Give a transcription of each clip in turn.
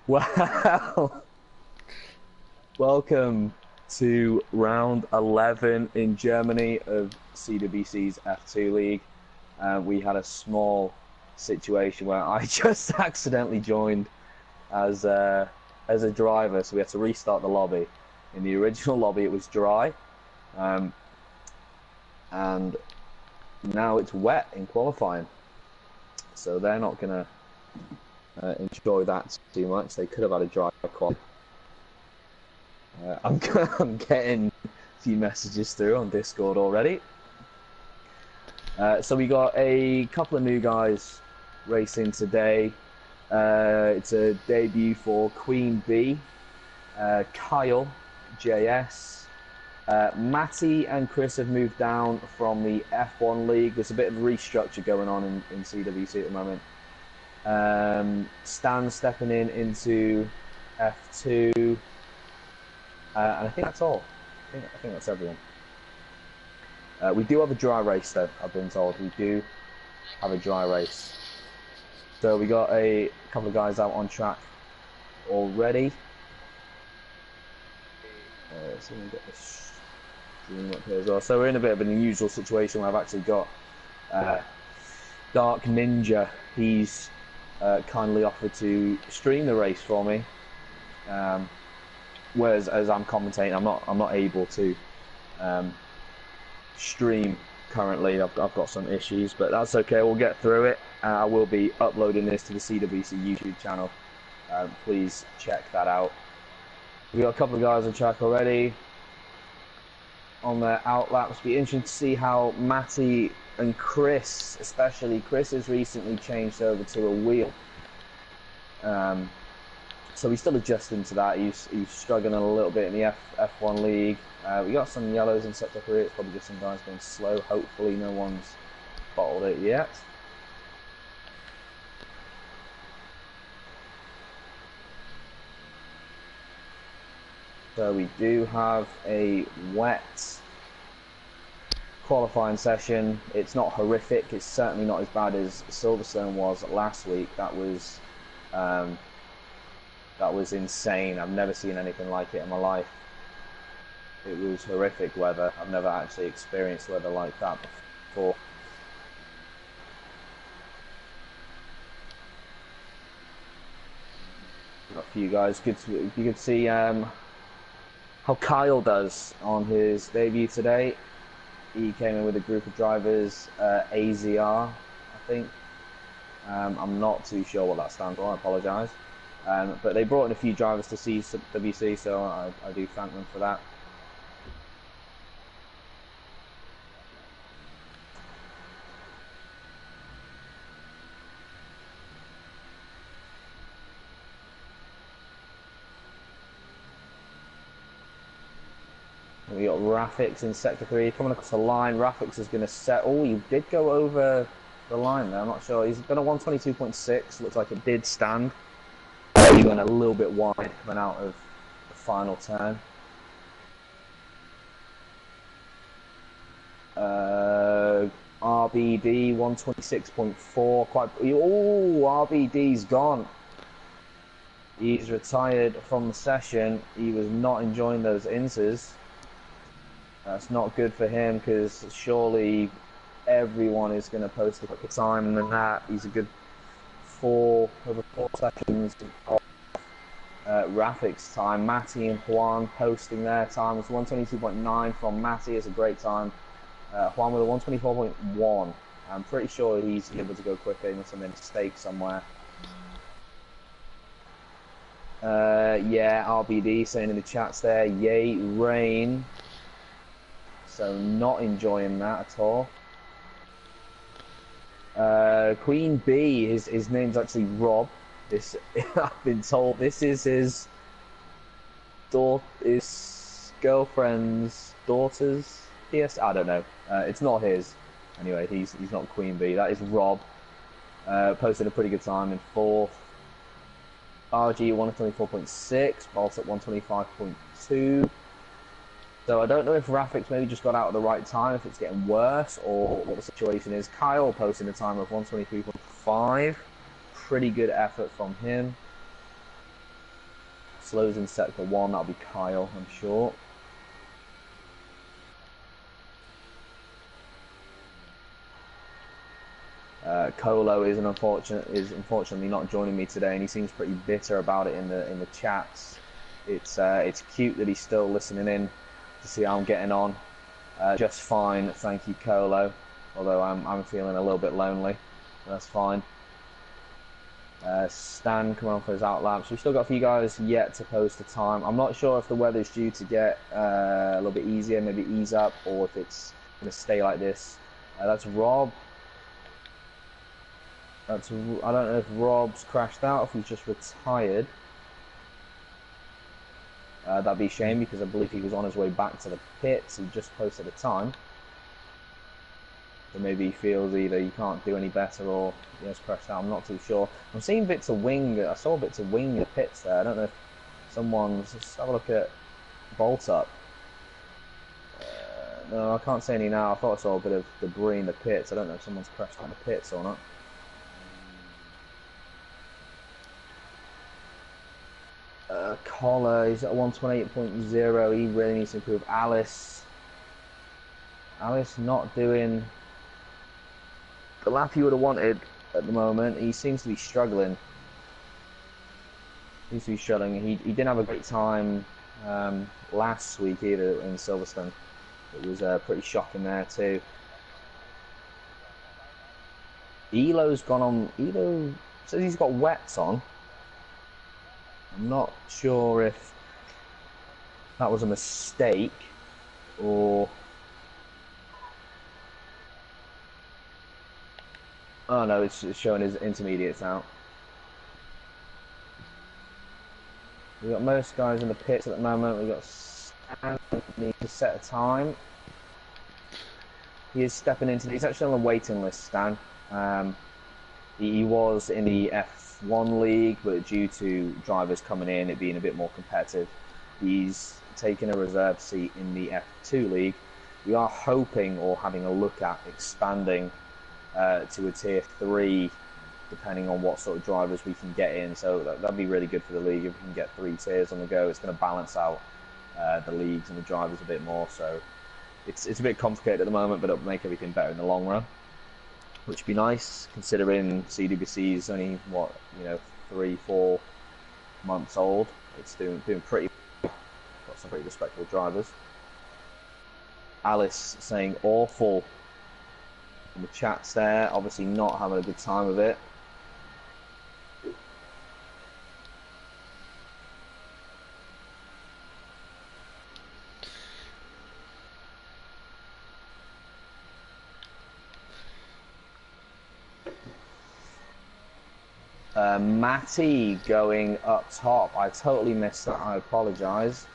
Well, welcome to round 11 in Germany of CWC's F2 League. We had a small situation where I just accidentally joined as a driver, so we had to restart the lobby. In the original lobby, it was dry, and now it's wet in qualifying, so they're not going to enjoy that too much. They could have had a dry qual. I'm getting a few messages through on Discord already. So we got a couple of new guys racing today. It's a debut for Queen Bee, Kyle, JS. Matty and Chris have moved down from the F1 League. There's a bit of restructure going on in CWC at the moment. Stan stepping into F2, and I think that's all. I think that's everyone. We do have a dry race though, I've been told. We do have a dry race. So we got a couple of guys out on track already. So we get this stream up here as well. So we're in a bit of an unusual situation where I've actually got Dark Ninja. He's kindly offered to stream the race for me, whereas as I'm commentating, I'm not able to stream currently. I've got some issues, but that's okay. We'll get through it. I will be uploading this to the CWC YouTube channel. Please check that out. We got a couple of guys on track already on their outlaps. Be interesting to see how Matty and Chris, especially Chris, has recently changed over to a wheel. So he's still adjusting to that. He's struggling a little bit in the F1 League. We got some yellows in sector 3. It's probably just some guys going slow. Hopefully no one's bottled it yet. So we do have a wet qualifying session. It's not horrific. It's certainly not as bad as Silverstone was last week. That was insane. I've never seen anything like it in my life. It was horrific weather. I've never actually experienced weather like that before. Got a few guys. You could see how Kyle does on his debut today. He came in with a group of drivers, AZR, I think. I'm not too sure what that stands for, I apologise. But they brought in a few drivers to CWC, so I do thank them for that. We got Rafix in sector 3 coming across the line. Rafix is going to set. Oh, he did go over the line there. I'm not sure. He's done a 122.6. Looks like it did stand. He went a little bit wide coming out of the final turn. RBD 126.4. Quite. Oh, RBD's gone. He's retired from the session. He was not enjoying those inses. That's not good for him because surely everyone is going to post a quicker time than that. He's a good over 4 seconds of Rafik's time. Matty and Juan posting their time. It's 122.9 from Matty. It's a great time. Juan with a 124.1. I'm pretty sure he's able to go quicker. He must have made a mistake somewhere. Yeah, RBD saying in the chats there, yay, rain. So not enjoying that at all. Queen Bee, his name's actually Rob. This I've been told this is his girlfriend's daughter's PS. I don't know. It's not his. Anyway, he's not Queen Bee. That is Rob. Posted a pretty good time in 4th. RG 124.6. Bolt at 125.2. So I don't know if Rafix maybe just got out at the right time, if it's getting worse, or what the situation is. Kyle posting a time of 123.5. Pretty good effort from him. slows in sector 1, that'll be Kyle, I'm sure. Colo is unfortunately not joining me today, and he seems pretty bitter about it in the chats. It's cute that he's still listening in to see how I'm getting on. Just fine, thank you, Colo. Although I'm feeling a little bit lonely, that's fine. Stan coming on for his outlap. So we've still got a few guys yet to post a time. I'm not sure if the weather's due to get a little bit easier, maybe ease up, or if it's going to stay like this. That's Rob. I don't know if Rob's crashed out, if he's just retired. That'd be a shame because I believe he was on his way back to the pits. He just posted a time. So maybe he feels either he can't do any better or he has crashed out. I'm not too sure. I'm seeing bits of wing. I saw bits of wing in the pits there. I don't know if someone's. Let's have a look at bolt up. No, I can't see any now. I thought I saw a bit of debris in the pits. I don't know if someone's crashed out in the pits or not. Collar, he's at 128.0. He really needs to improve. Alice not doing the lap he would have wanted at the moment. He seems to be struggling. He didn't have a great time last week either in Silverstone. It was pretty shocking there too. Elo's gone on. Elo says he's got wets on. I'm not sure if that was a mistake or... Oh no, it's showing his intermediates out. We've got most guys in the pits at the moment. We've got Stan needs to set a time. He is stepping into... He's actually on the waiting list, Stan. He was in the F1 league, but due to drivers coming in, it being a bit more competitive, he's taken a reserve seat in the F2 league. We are hoping or having a look at expanding to a tier 3, depending on what sort of drivers we can get in. So that'd be really good for the league if we can get 3 tiers on the go. It's going to balance out the leagues and the drivers a bit more. So it's a bit complicated at the moment, but it'll make everything better in the long run, which would be nice considering CWC is only, what, 3-4 months old. It's doing pretty well. Got some pretty respectable drivers. Alice saying awful in the chats there, obviously not having a good time of it. Matty going up top. I totally missed that. I apologise.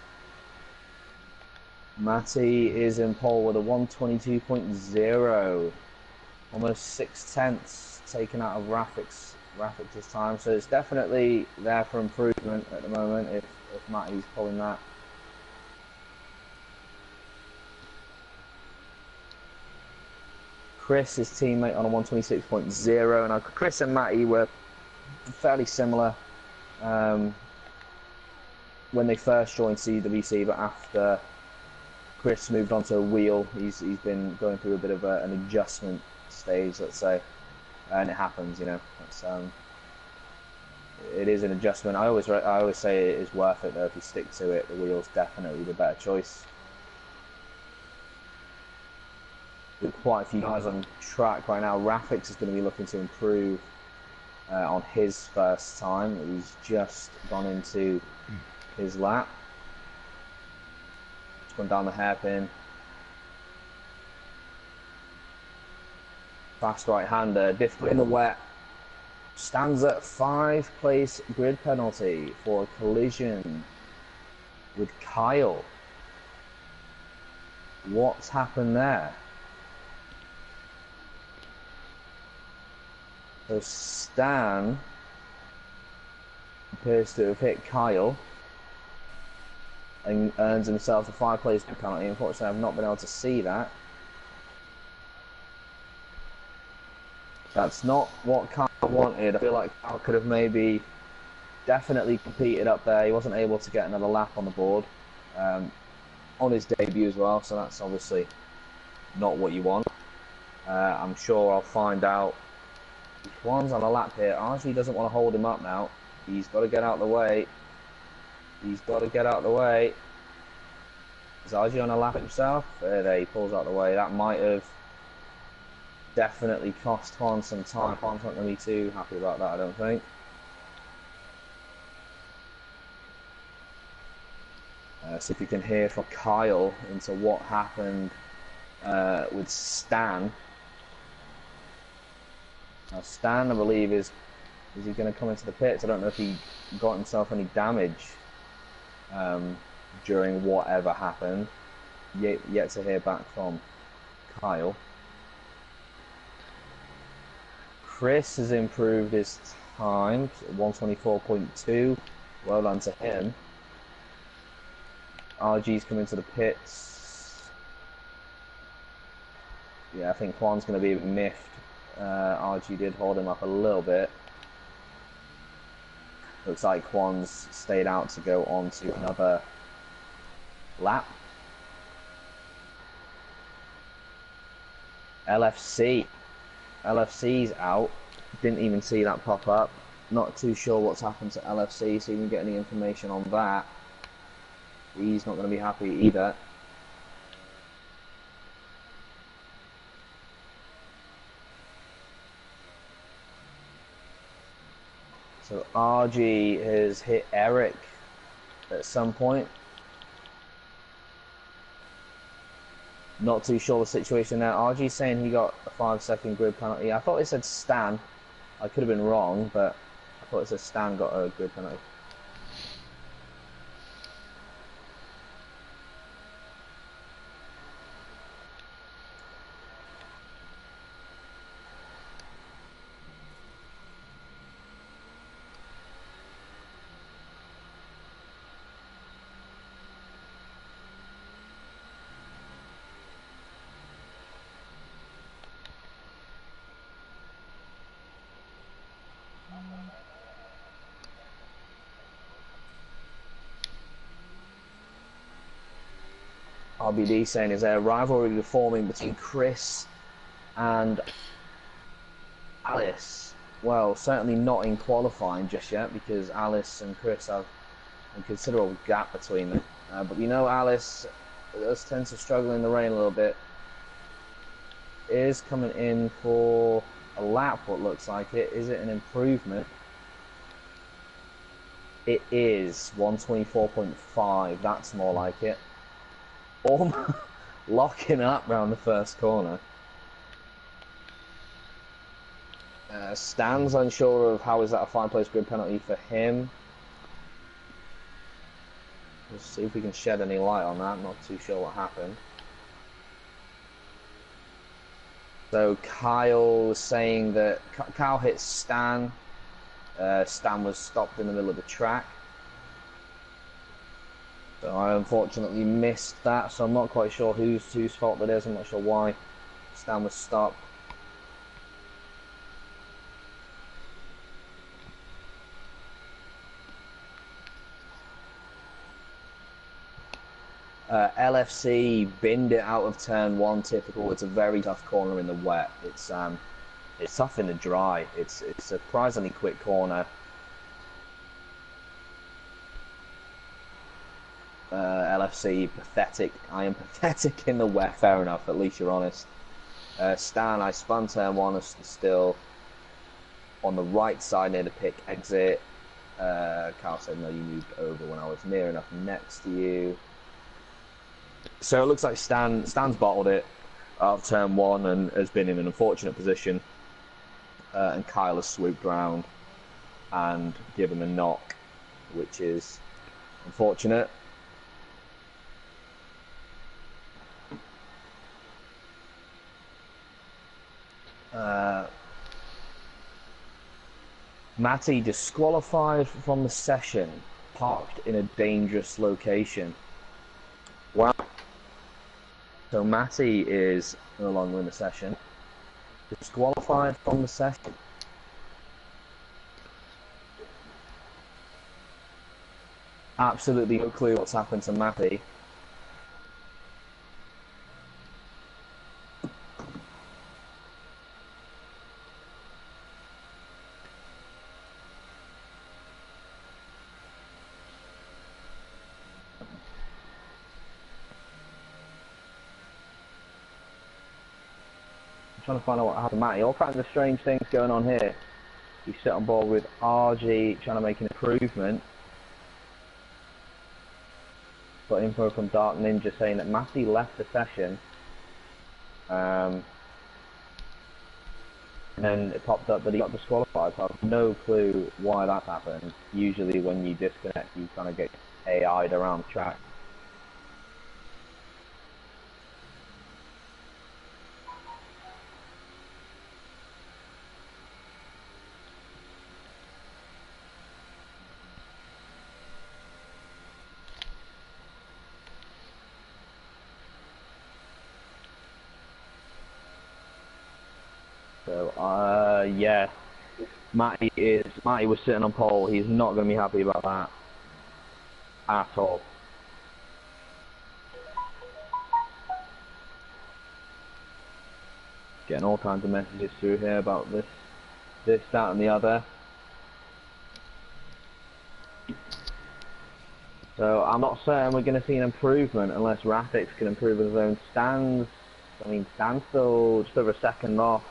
Matty is in pole with a 122.0. Almost 6/10 taken out of Raffic's this time. So it's definitely there for improvement at the moment if Matty's pulling that. Chris, his teammate, on a 126.0. Now Chris and Matty were fairly similar when they first joined CWC, but after Chris moved on to a wheel, he's been going through a bit of an adjustment stage, let's say, and it happens, It's, it is an adjustment. I always say it is worth it though. If you stick to it, the wheel's definitely the better choice. With quite a few guys on track right now. Rafix is going to be looking to improve on his first time. He's just gone into his lap. It's gone down the hairpin. Fast right-hander, difficult in the wet. Stands at 5th place grid penalty for a collision with Kyle. What's happened there? So Stan appears to have hit Kyle and earns himself a 5th place penalty. Unfortunately, I've not been able to see that. That's not what Kyle wanted. I feel like Kyle could have maybe definitely competed up there. He wasn't able to get another lap on the board on his debut as well, so that's obviously not what you want. I'm sure I'll find out. Juan's on a lap here. RG doesn't want to hold him up now. He's got to get out of the way. He's got to get out of the way. Is RG on a lap himself? There, he pulls out of the way. That might have definitely cost Juan some time. Juan's not going to be too happy about that, I don't think. See if you can hear from Kyle into what happened with Stan. Now Stan, I believe, is he going to come into the pits? I don't know if he got himself any damage during whatever happened. Yet to hear back from Kyle. Chris has improved his time, 124.2. Well done to him. RG's coming to the pits. Yeah, I think Juan's going to be miffed. RG did hold him up a little bit. Looks like Juan's stayed out to go on to another lap. LFC's out. Didn't even see that pop up. Not too sure what's happened to LFC, so you can get any information on that. He's not going to be happy either. So RG has hit Eric at some point. Not too sure the situation there. RG saying he got a 5-second grid penalty. I thought it said Stan. I could have been wrong, but I thought it said Stan got a grid penalty. RBD saying, is there a rivalry forming between Chris and Alice? Well, certainly not in qualifying just yet, because Alice and Chris have a considerable gap between them. But we know Alice does tend to struggle in the rain a little bit. Is coming in for a lap, what looks like it. Is it an improvement? It is 124.5. That's more like it. Locking up round the first corner. Stan's unsure of how is that a 5-place grid penalty for him. Let's see if we can shed any light on that. Not too sure what happened. So Kyle was saying that Kyle hit Stan. Stan was stopped in the middle of the track. So I unfortunately missed that, so I'm not quite sure whose fault that is. I'm not sure why Stan was stopped. LFC binned it out of turn 1, typical. It's a very tough corner in the wet. It's tough in the dry. It's a surprisingly quick corner. LFC, pathetic. I am pathetic in the wet. Fair enough, at least you're honest. Stan, I spun turn 1 still on the right side near the pit exit. Carl said, no, you moved over when I was near enough next to you. So it looks like Stan's bottled it out of turn 1 and has been in an unfortunate position. And Kyle has swooped round and given a knock, which is unfortunate. Matty disqualified from the session, parked in a dangerous location. Wow. So Matty is no longer in the session. Disqualified from the session. Absolutely no clue what's happened to Matty. I'm trying to find out what happened to Matty. All kinds of strange things going on here. He's sit on board with RG, trying to make an improvement. Got info from Dark Ninja saying that Matty left the session. And then it popped up that he got disqualified, so I have no clue why that happened. Usually when you disconnect, you kind of get AI'd around the track. So, yeah, Matty was sitting on pole. He's not going to be happy about that at all. Getting all kinds of messages through here about this, that, and the other. So I'm not certain we're going to see an improvement unless Rafix can improve his own stands. I mean, stands still just over a second off.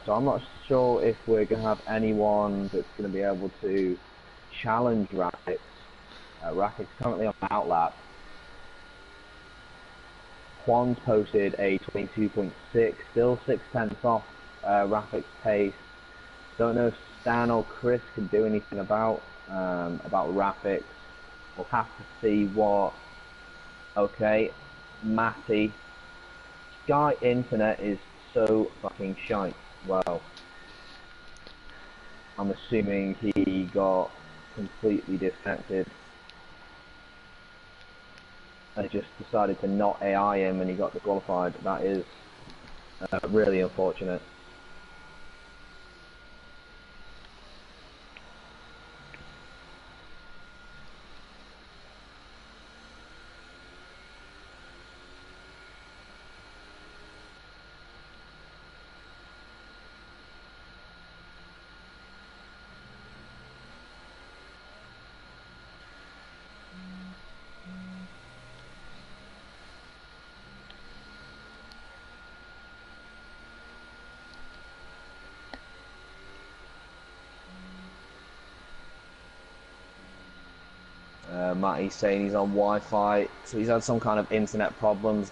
So I'm not sure if we're going to have anyone that's going to be able to challenge Rafix. Rafix currently on outlap. Juan's posted a 22.6, still 6/10 off Rafix pace. Don't know if Stan or Chris can do anything about Rafix. We'll have to see what. Okay, Matty. Sky Internet is so fucking shite. Well, I'm assuming he got completely disconnected. They just decided to not AI him and he got disqualified. That is really unfortunate. Matty's saying he's on Wi-Fi, so he's had some kind of internet problems.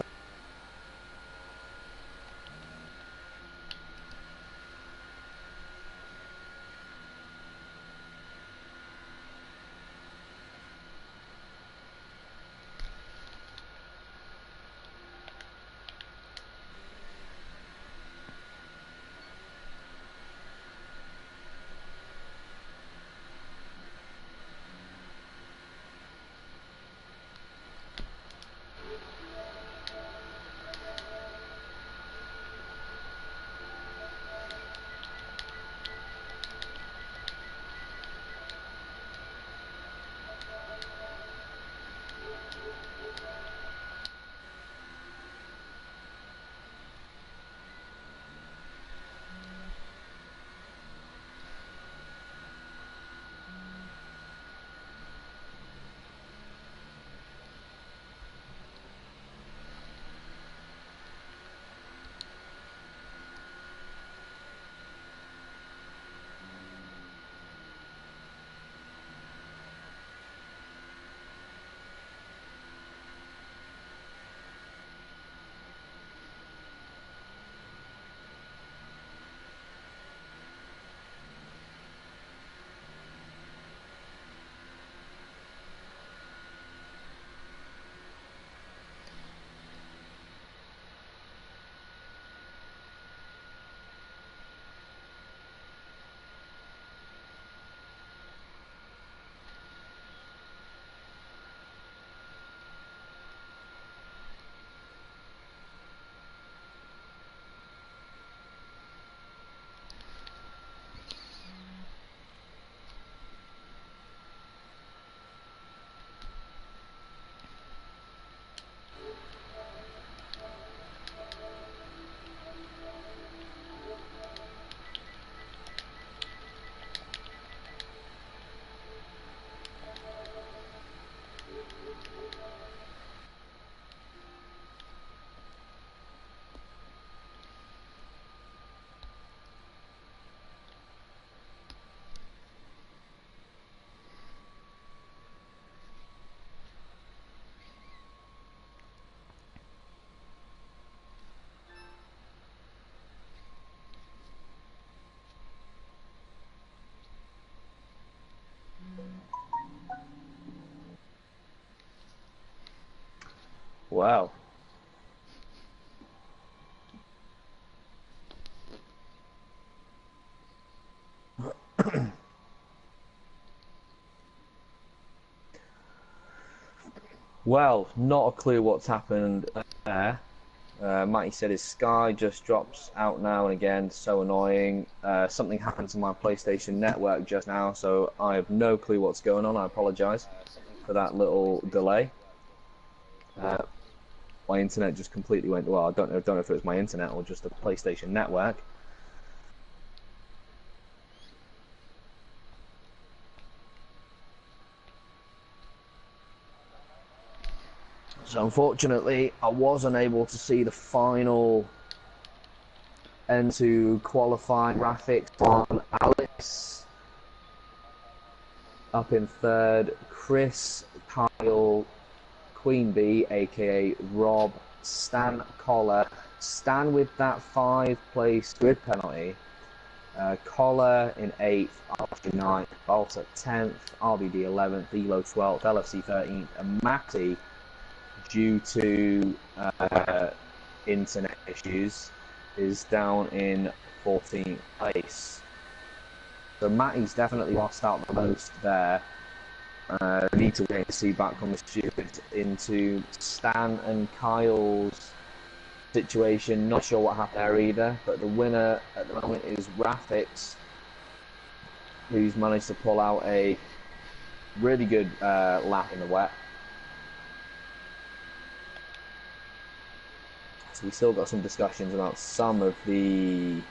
Wow. Well, not a clue what's happened there. Matty said his Sky just drops out now and again, so annoying. Something happened to my PlayStation network just now, so I have no clue what's going on. I apologise for that little delay. My internet just completely went, well, I don't know if it was my internet or just the PlayStation network. So unfortunately, I was unable to see the final end to qualifying graphics on Alex up in third, Chris, Kyle, Queen Bee, aka Rob, Stan Collar, Stan with that 5-place grid penalty, Collar in 8th, RC 9th, Balta 10th, RBD 11th, Elo 12th, LFC 13th, and Matty, due to internet issues, is down in 14th place. So Matty's definitely lost out the most there. Need to wait and see back on the stupid into Stan and Kyle's situation. Not sure what happened there either, but the winner at the moment is Rafix, who's managed to pull out a really good lap in the wet. So we still got some discussions about some of the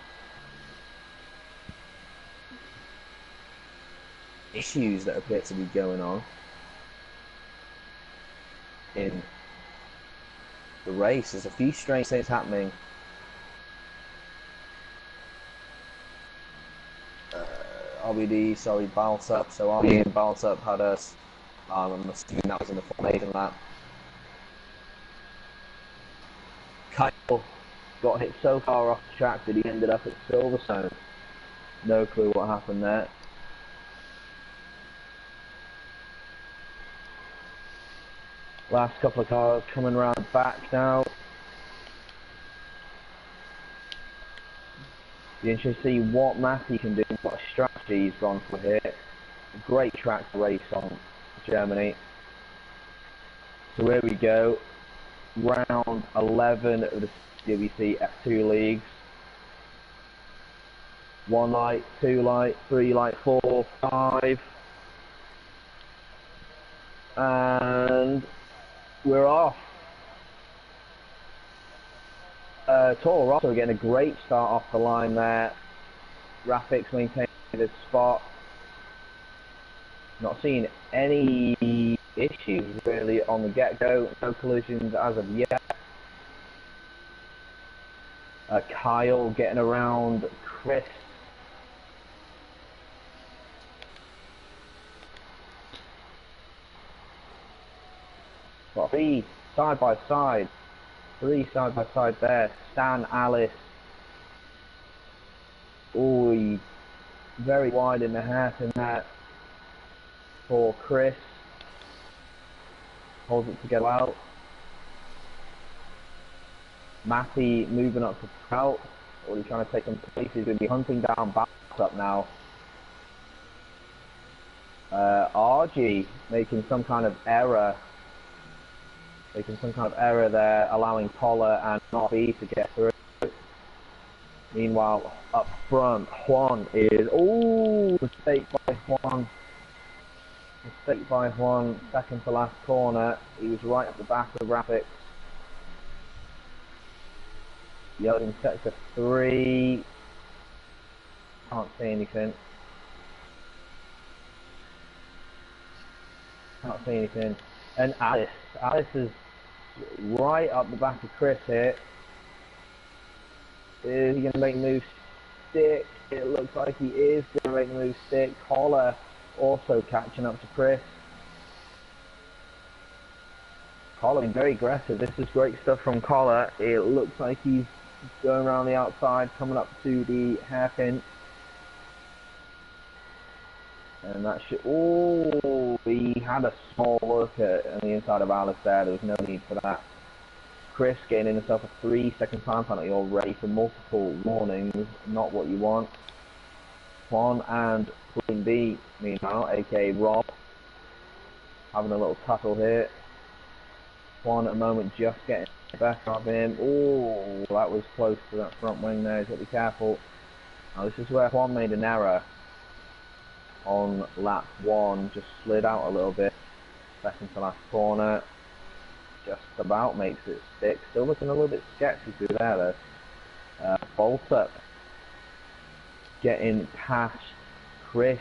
issues that appear to be going on in the race. There's a few strange things happening. RBD, sorry, bounce up. So RBD and bounce up had us. I'm assuming that was in the formation lap. Kyle got hit so far off the track that he ended up at Silverstone. No clue what happened there. Last couple of cars coming around back now. Be interesting to see what Matty can do, what strategy he's gone for here. Great track to race on, Germany. So here we go. Round 11 of the CWC F2 leagues. 1 light, 2 light, 3 light, 4, 5. And we're off. Toro Rosso getting a great start off the line there. Rafix maintaining his spot. Not seeing any issues really on the get-go. No collisions as of yet. Kyle getting around Chris. Got 3 side by side. 3 side by side there. Stan, Alice. Oh, very wide in the half in that for Chris. Holds it together out. Matty moving up to Trout. Already trying to take some place. He's going to be hunting down back up now. RG making some kind of error. There, allowing Collar and RB to get through. Meanwhile, up front, Juan is... Oh, mistake by Juan. Mistake by Juan, second to last corner. He was right at the back of Rafix. Yelled in sector 3. Can't see anything. And Alice. Alice is right up the back of Chris here. Is he going to make the move stick? It looks like he is going to make the move stick. Collar also catching up to Chris. Collar being very aggressive. This is great stuff from Collar. It looks like he's going around the outside, coming up to the hairpin. And that should... Oh, he had a small look on the inside of Alice there. There was no need for that. Chris gaining himself a 3-second time penalty already for multiple warnings. Not what you want. Juan and Queen B, meanwhile, aka Rob, having a little tussle here. Juan at the moment just getting the best of him. Oh, that was close to that front wing there. He's got to be careful. Now this is where Juan made an error on lap 1. Just slid out a little bit. Second to last corner. Just about makes it stick. Still looking a little bit sketchy through there though. Bolt up. Getting past Chris.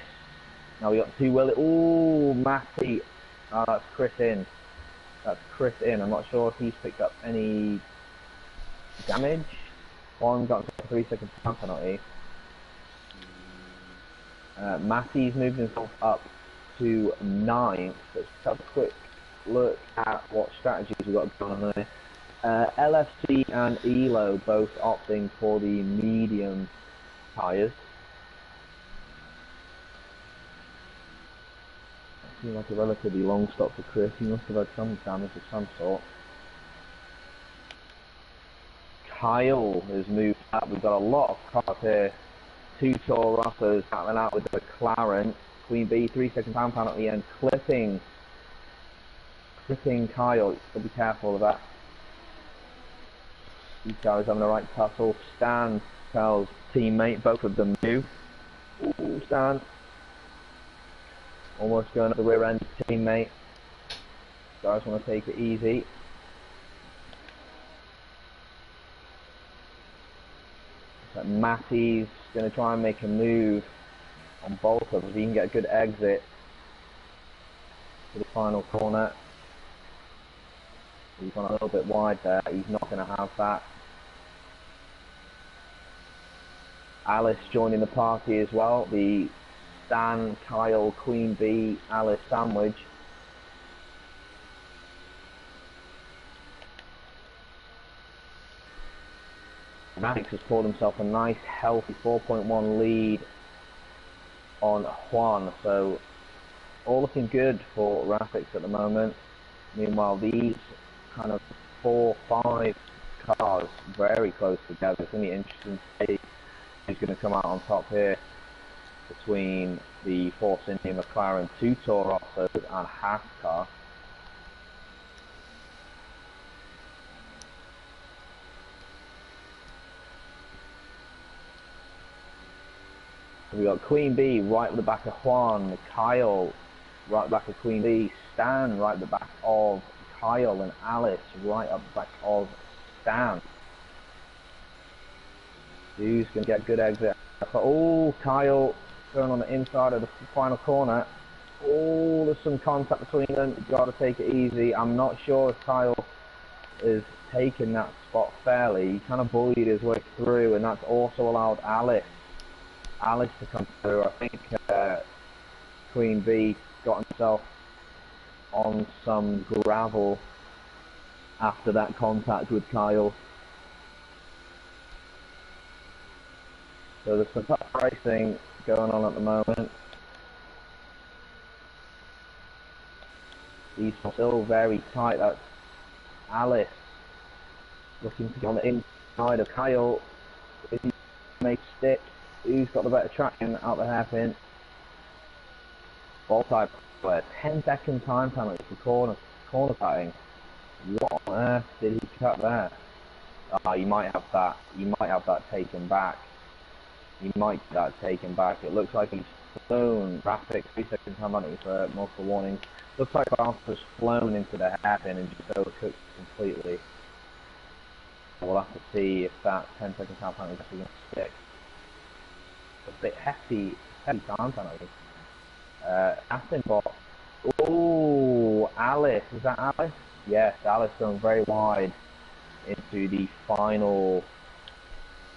Now we got 2 Willie. Ooh, Matty. Oh, that's Chris in. That's Chris in. I'm not sure if he's picked up any damage. One got a 3-second time penalty. Matty's moved himself up to 9th. Let's have a quick look at what strategies we've got going on there. LFC and ELO both opting for the medium tyres. Seems like a relatively long stop for Chris. He must have had some damage of some sort. Kyle has moved up. We've got a lot of cars here. 2 Toro Rossos battling out with the McLaren. Queen B, 3-second time penalty and clipping Kyle. So be careful of that. These guys having the right tussle. Stan tells teammate, both of them move. Ooh, Stan. Almost going at the rear end teammate. Guys want to take it easy. But Matty's going to try and make a move on both of us. He can get a good exit to the final corner. He's gone a little bit wide there. He's not going to have that. Alice joining the party as well. The Stan, Kyle, Queen B, Alice sandwich. Maddox has pulled himself a nice healthy 4.1 lead on Juan, so all looking good for Rafix at the moment. Meanwhile, these kind of 4-5 cars very close together. It's going to be interesting to see who's going to come out on top here between the Force India McLaren 2 Toro Rossos and Haas car. We got Queen B right at the back of Juan, Kyle right at the back of Queen B, Stan right at the back of Kyle, and Alice right up the back of Stan. Who's going to get a good exit? Oh, Kyle going on the inside of the final corner. Oh, there's some contact between them. You've got to take it easy. I'm not sure if Kyle is taking that spot fairly. He kind of bullied his way through, and that's also allowed Alice to come through. I think Queen B got himself on some gravel after that contact with Kyle. So there's some tough racing going on at the moment. These are still very tight. That's Alice looking to get on the inside of Kyle. If he makes stick, who's got the better traction out the hairpin? Ball type player. 10-second time penalty for corner cutting. What on earth did he cut there? Ah, you might have that. You might have that taken back. He might get that taken back. It looks like he's flown graphics 3-second time penalty for multiple warnings. Looks like Alpha's flown into the hairpin and just overcooked completely. We'll have to see if that 10-second time penalty is actually going to stick. A bit hefty time penalty. Aspenbot. Oh, Alice. Is that Alice? Yes, Alice going very wide into the final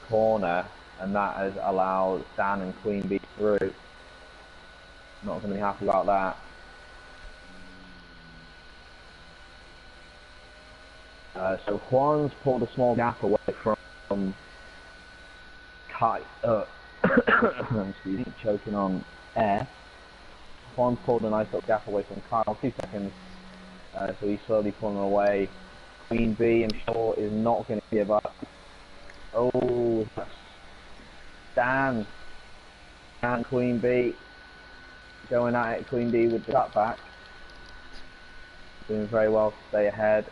corner, and that has allowed Stan and Queen B through. Not going to be happy about that. So Juan's pulled a small gap away from Kai. Excuse me, choking on air. Juan's pulled a nice little gap away from Kyle, 2 seconds. So he's slowly pulling away. Queen B, I'm sure, is not going to give up. Oh, Dan. And Queen B. Going at it, Queen B with the cutback. Doing very well to stay ahead.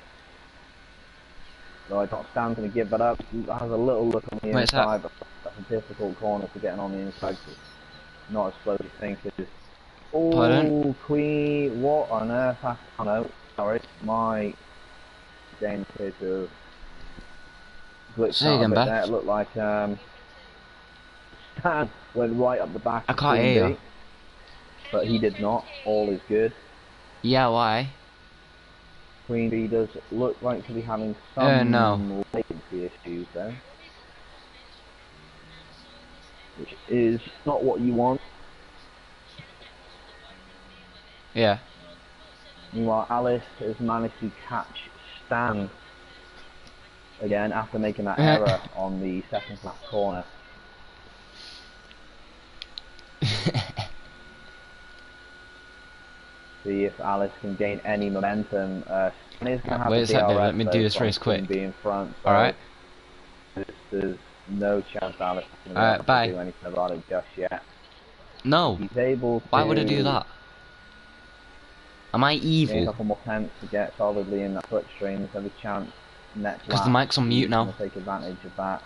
So I thought Stan's going to give that up. He has a little look on the inside, but that's a difficult corner for getting on the inside. Not as slow as you think it is. Oh, Queen, what on earth? Oh no, sorry, my game appeared to have glitched out a bit there. It looked like Stan went right up the back of Queen B, but he did not. All is good. Yeah, why? Queen B does look like to be having some latency issues there, which is not what you want. Yeah. Meanwhile, Alice has managed to catch Stan again after making that error on the second last corner. See if Alice can gain any momentum. Stan is going to have Wait a sec, DRS, let me do this race quick. Be in front. So alright. There's no chance Alice is going to do anything about it just yet. No. He's able to. Why would I do that? Am I evil? A couple more tenths to get solidly in that slipstream. There's every chance next lap. Because the mic's on mute now. Take advantage of that.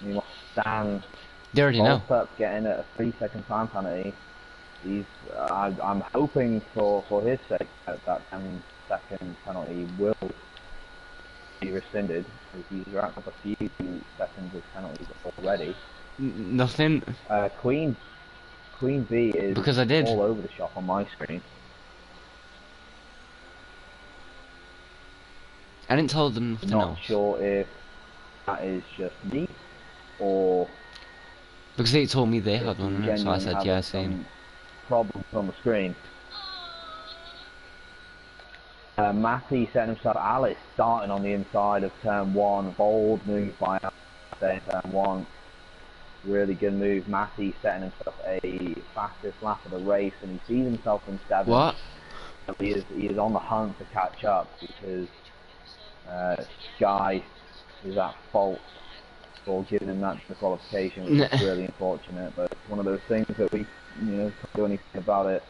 Meanwhile, Stan. They already know. Up getting a 3-second time penalty. He's. I'm hoping for his sake that 10-second penalty will be rescinded, because he's racked up a few seconds of penalties already. Nothing. Queen B is because I did all over the shop on my screen. I didn't tell them nothing else. Not sure if that is just me or because they told me they had one, so I said yeah, same. Problems on the screen. Matty setting himself. Alice starting on the inside of turn 1. Bold move by Alice in turn 1. Really good move. Matty setting himself a fastest lap of the race, and he sees himself in 7th. What? He is on the hunt to catch up, because Sky is at fault for giving him that disqualification, which is really unfortunate. But it's one of those things that we, can't do anything about it.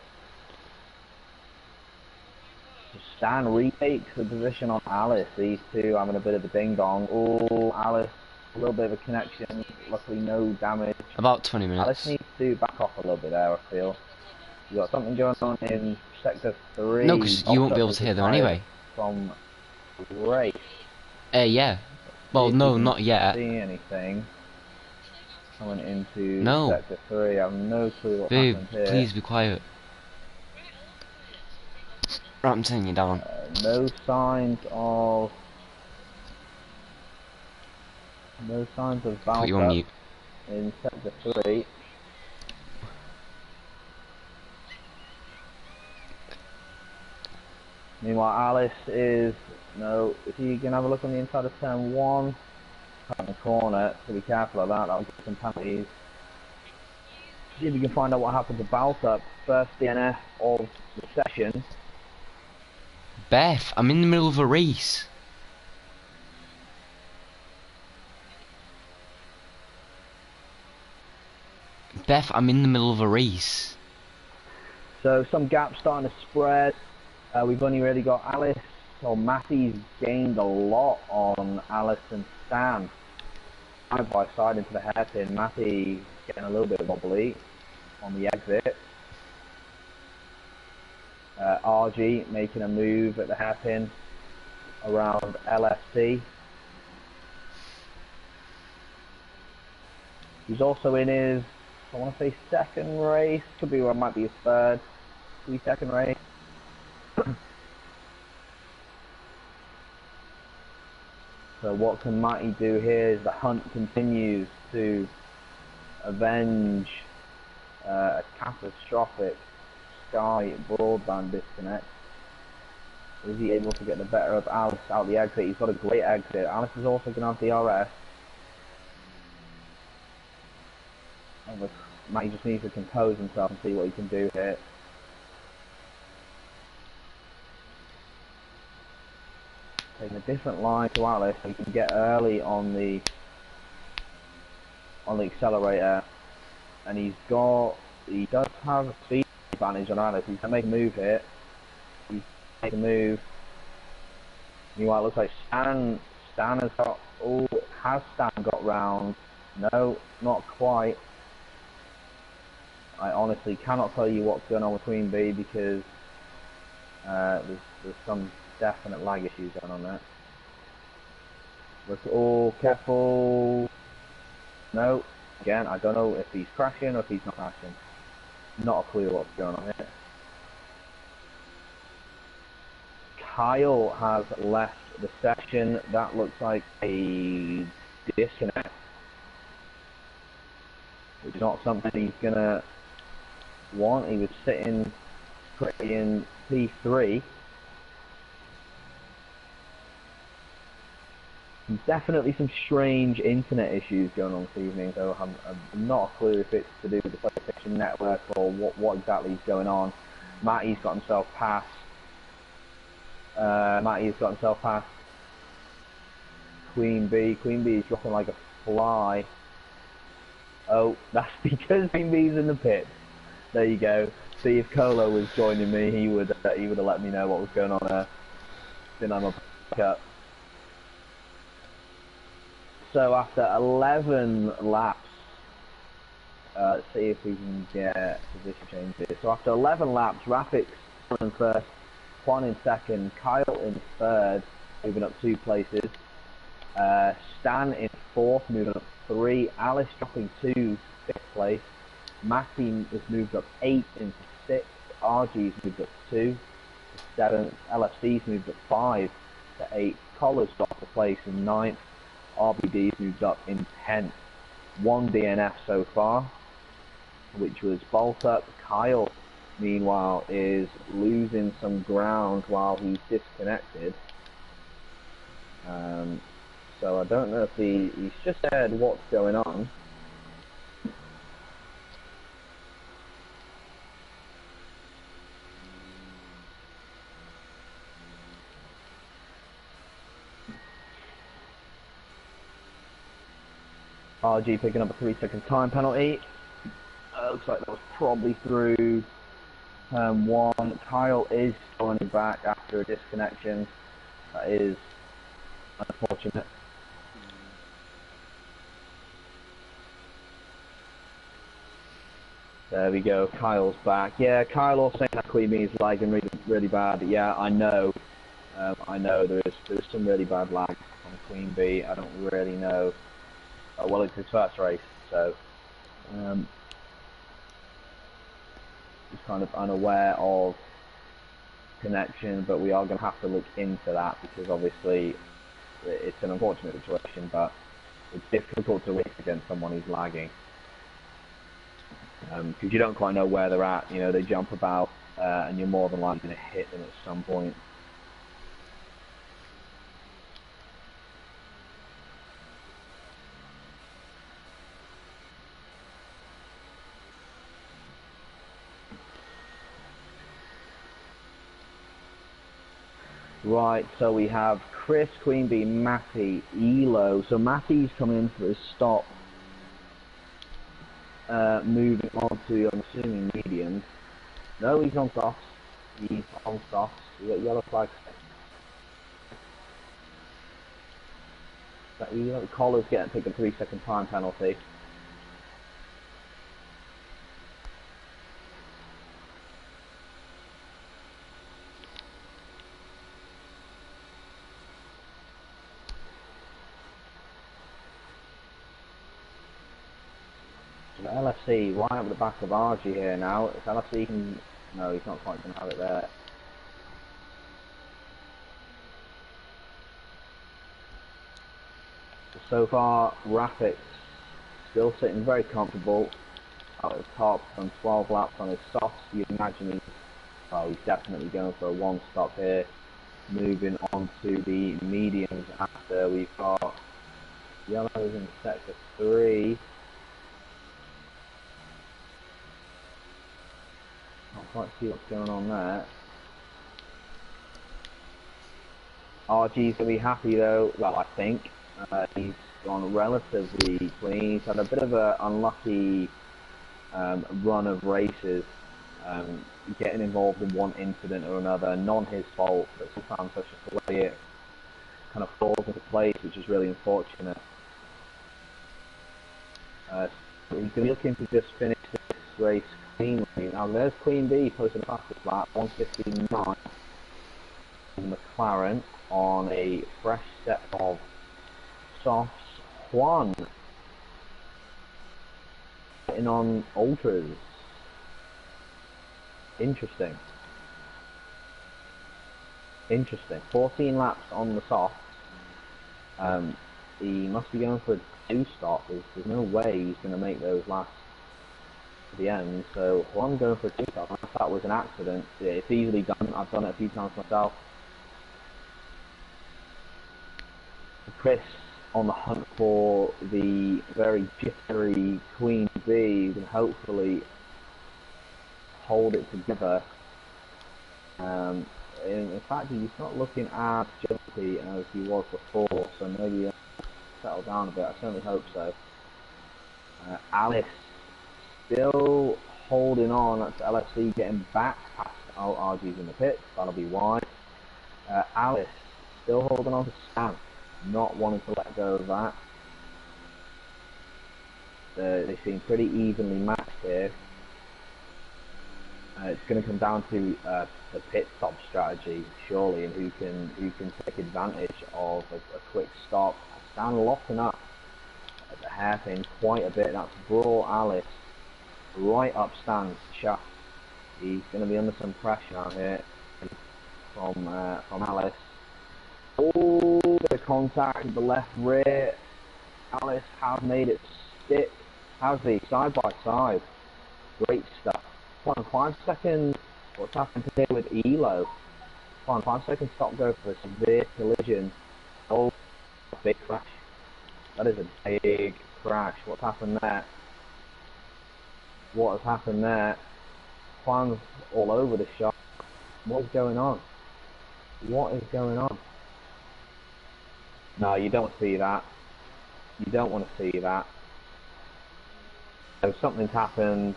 Stan retakes the position on Alice. These two having a bit of a ding dong. Oh, Alice, a little bit of a connection. Luckily, no damage. About 20 minutes. Alice needs to back off a little bit there, I feel. You got something going on in sector 3. No, because you won't be able to hear them anyway. From race. Yeah. Well, no, not yet. See anything coming into no. sector 3? I have no clue what Babe, happened here. Please be quiet. Right, I'm turning you down. No signs of bounce Put you on mute. In sector 3. Meanwhile, Alice is if you can have a look on the inside of turn 1, in the corner, so be careful of that. That'll get some penalties. See if you can find out what happened to Baltup. First DNF of the session. Beth, I'm in the middle of a race. Beth, I'm in the middle of a race. So some gaps starting to spread. We've only really got Alice, or Matty's gained a lot on Alice and Stan. Side by side into the hairpin. Matty getting a little bit wobbly on the exit. RG making a move at the hairpin around LFC. He's also in his, I want to say, 2nd race. Could be, or it might be his 3rd. 2nd race. So what can Matty do here is the hunt continues to avenge a catastrophic Sky broadband disconnect. Is he able to get the better of Alice out the exit? He's got a great exit. Alice is also going to have DRS. Matty just needs to compose himself and see what he can do here. taking a different line to Alice so he can get early on the accelerator, and he does have a speed advantage on Alice. He's gonna make a move here. He's make a move. Meanwhile, it looks like Stan has got. Oh, has Stan got round? No, not quite. I honestly cannot tell you what's going on with Queen Bee because there's some definite lag issues going on there. Look, oh, careful. No, again, I don't know if he's crashing or if he's not crashing. Not a clue what's going on here. Kyle has left the session. That looks like a disconnect, which is not something he's gonna want. He was sitting pretty in P3. There's definitely some strange internet issues going on this evening, though I'm not a clue if it's to do with the PlayStation Network or what exactly is going on. Matty's got himself past. Matty's got himself past Queen Bee. Queen Bee is dropping like a fly. Oh, that's because Queen Bee's in the pit. There you go. See, if Colo was joining me, he would have let me know what was going on there. Then I'm a backup. So after 11 laps, let's see if we can get position change here. So after 11 laps, Raffic's in first, Quan in second, Kyle in third, moving up 2 places. Stan in fourth, moving up 3. Alice dropping 2, 5th place. Matty has moved up 8 into 6th. RG's moved up 2 to 7th. LFC's moved up 5 to 8th. Collar's dropped a place in 9th. RBD's moved up in 10th. 1 DNF so far, which was Bolt Up. Kyle, meanwhile, is losing some ground while he's disconnected. So I don't know if he's just said what's going on. RG picking up a 3-second time penalty. Looks like that was probably through turn 1. Kyle is joining back after a disconnection. That is unfortunate. There we go, Kyle's back. Yeah, Kyle also saying that Queen Bee is lagging really, really bad. Yeah, I know. I know there's some really bad lag on Queen Bee. I don't really know. Well, it's his first race, so he's kind of unaware of connection, but we are going to have to look into that because obviously it's an unfortunate situation, but it's difficult to race against someone who's lagging because you don't quite know where they're at. You know, they jump about and you're more than likely going to hit them at some point. Right, so we have Chris, Queen Bee, Matty, Elo. So Matty's coming in for his stop. Moving on to, I'm assuming, mediums. No, he's on softs. He's on softs. We got yellow flags. That Elo. Collar's getting to take a 3-second time penalty. LFC right up the back of RG here now. If LFC can... No, he's not quite going to have it there. So far, Raffic's still sitting very comfortable at the top on 12 laps on his softs. You'd imagine he's definitely going for a 1-stop here. Moving on to the mediums after we've got yellows in sector 3. Can't quite see what's going on there. RG's going to be happy though, well I think. He's gone relatively clean. He's had a bit of an unlucky run of races, getting involved in one incident or another, non his fault, but sometimes that's just the way it kind of falls into place, which is really unfortunate. So he's going to be looking to just finish this race cleanly. Now there's Queen Bee posting a fastest lap, 1:59. McLaren on a fresh set of softs. Juan getting on ultras. Interesting. 14 laps on the softs. He must be going for a 2-stop. There's no way he's going to make those last to the end. So Juan going for a 2-stop. Unless that was an accident, it's easily done. I've done it a few times myself. Chris on the hunt for the very jittery Queen Bee and hopefully hold it together. In fact, he's not looking as jumpy as he was before, so maybe he'll settle down a bit. I certainly hope so. Alice still holding on. That's LFC getting back past RG's in the pits. That'll be why. Alice still holding on to Stan, not wanting to let go of that. They seem pretty evenly matched here. It's going to come down to the pit stop strategy, surely, and who can take advantage of a quick stop. Stan locking up at the hairpin quite a bit. That's brought Alice right up Stan's shaft. He's going to be under some pressure out here from Alice. Oh, bit of contact with the left rear. Alice has made it stick. Has he? Side by side. Great stuff. 5 seconds. What's happened here with Elo? 5 seconds stop go for a severe collision. Oh, big crash. That is a big crash. What's happened there? What has happened there? Juan's all over the shop. What is going on? What is going on? No, you don't see that. You don't want to see that. So something's happened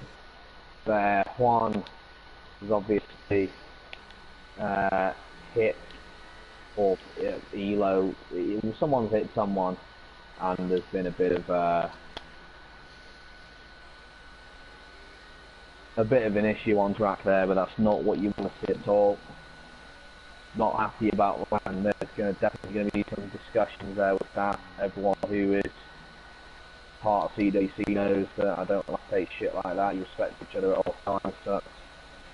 there. Juan is obviously hit, or Elo. Someone's hit someone, and there's been a bit of an issue on track there, but that's not what you want to see at all. Not happy about when there's definitely going to be some discussions there with that. Everyone who is part of CWC knows that I don't like to take shit like that. You respect each other at all times, so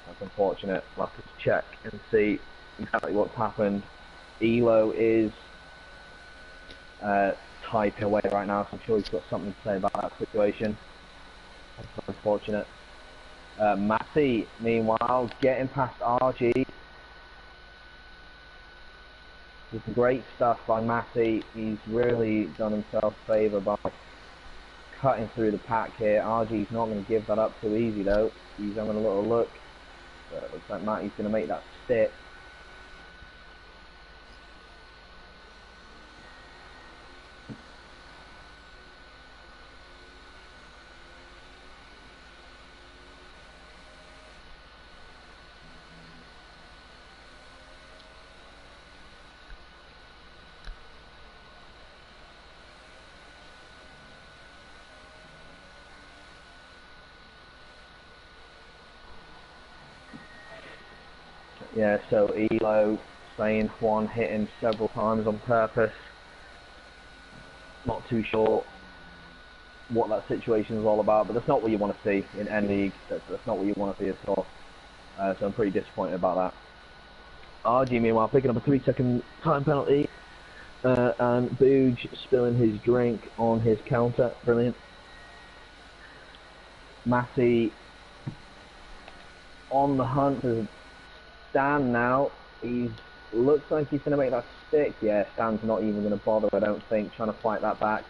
that's unfortunate. I'll have to check and see exactly what's happened. Elo is typing away right now, so I'm sure he's got something to say about that situation. That's unfortunate. Matty, meanwhile, getting past RG. Some great stuff by Matty. He's really done himself a favour by cutting through the pack here. RG's not going to give that up too easy though. He's having a little look. But it looks like Matty's going to make that stick. Yeah, so Elo saying Juan hit him several times on purpose. Not too sure what that situation is all about, but that's not what you want to see in any league. That's not what you want to see at all. So I'm pretty disappointed about that. RG, meanwhile, picking up a 3-second time penalty. And Booge spilling his drink on his counter. Brilliant. Matty on the hunt for Stan now. Looks like he's going to make that stick. Yeah, Stan's not even going to bother, I don't think, trying to fight that back.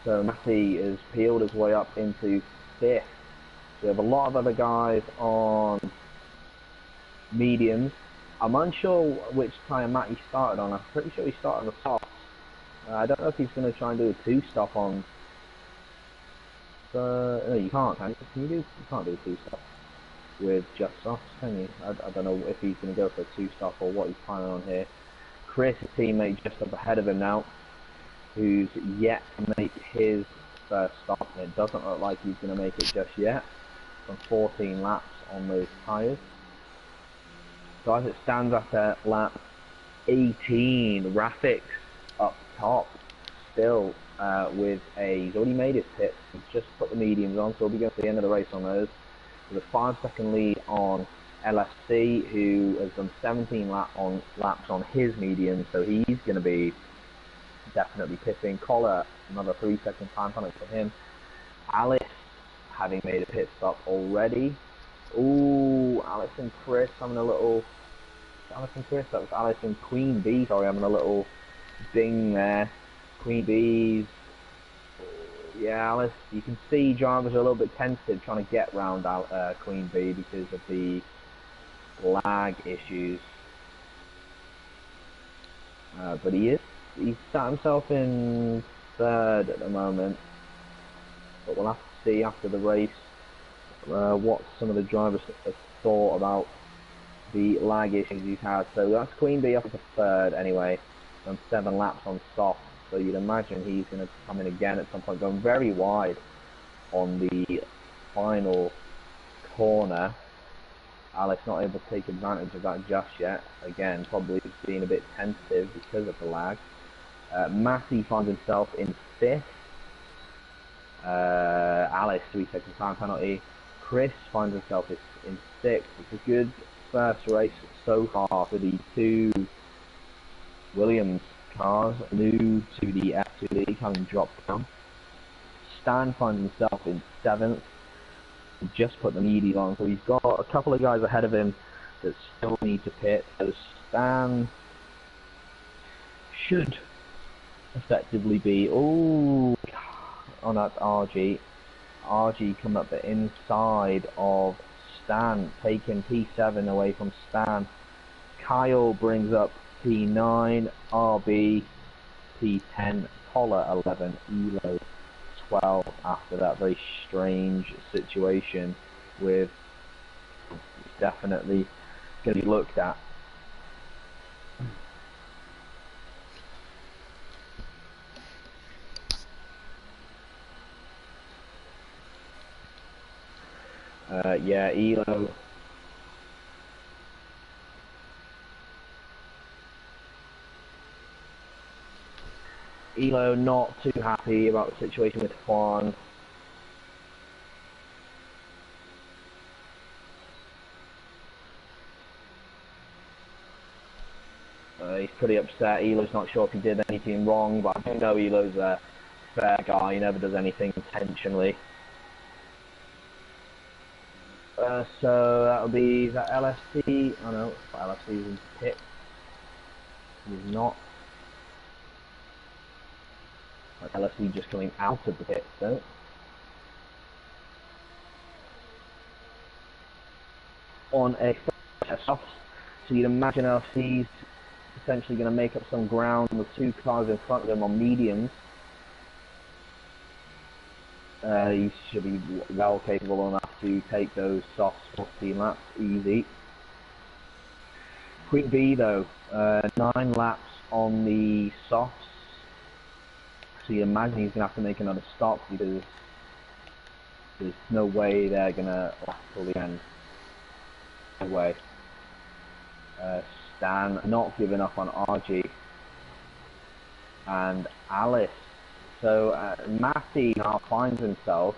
So Matty has peeled his way up into 5th. So we have a lot of other guys on mediums. I'm unsure which tyre Matt he started on. I'm pretty sure he started on the softs. I don't know if he's going to try and do a two-stop on. No, you can't. Can you do? You can't do a two-stop with just softs, can you? I don't know if he's going to go for a two-stop or what he's planning on here. Chris, his teammate, just up ahead of him now, who's yet to make his first stop. And it doesn't look like he's going to make it just yet. From 14 laps on those tyres. So as it stands after lap 18, Rafik's up top still with he's already made his pits. He's just put the mediums on, so he'll be going to the end of the race on those. With a 5-second lead on LFC, who has done 17 laps on his medium, so he's going to be definitely pitting. Collar, another 3-second time penalty for him. Alice, having made a pit stop already. Ooh, Alice and Chris having a little... Alice and Chris, that was Alice and Queen Bee, sorry, having a little ding there. Queen Bees... Yeah, Alice, you can see drivers are a little bit tentative trying to get round Queen Bee because of the lag issues. But he's sat himself in third at the moment. But we'll have to see after the race what some of the drivers have thought about the lag issues he's had. So that's Queen Bee up to third anyway, on 7 laps on soft. So you'd imagine he's going to come in again at some point, going very wide on the final corner. Alice not able to take advantage of that just yet. Again, probably being a bit tentative because of the lag. Matty finds himself in 5th. Alice, 3-second time penalty. Chris finds himself in 6th. It's a good first race so far for the two Williams cars, new to the F2 League, having dropped down. Stan finds himself in 7th. Just put the medium on, so he's got a couple of guys ahead of him that still need to pit. So Stan should effectively be on that RG. RG come up the inside of Stan, taking P7 away from Stan. Kyle brings up P9, RB, P10, Collar 11, Elo 12 after that very strange situation with definitely going to be looked at. Yeah, Elo not too happy about the situation with Juan. He's pretty upset. Elo's not sure if he did anything wrong, but I do know Elo's a fair guy. He never does anything intentionally. So that'll be that LSC. Oh no, LSC's in pit. He's not. LSC just coming out of the pit, though. On a soft, so you'd imagine LSC's essentially going to make up some ground with 2 cars in front of them on mediums. He should be well capable enough to take those soft 14 laps easy. Queen Bee though, 9 laps on the softs. So you imagine he's going to have to make another stop because there's no way they're going to last till the end. No way. Stan not giving up on RG. And Alice. So Matty now finds himself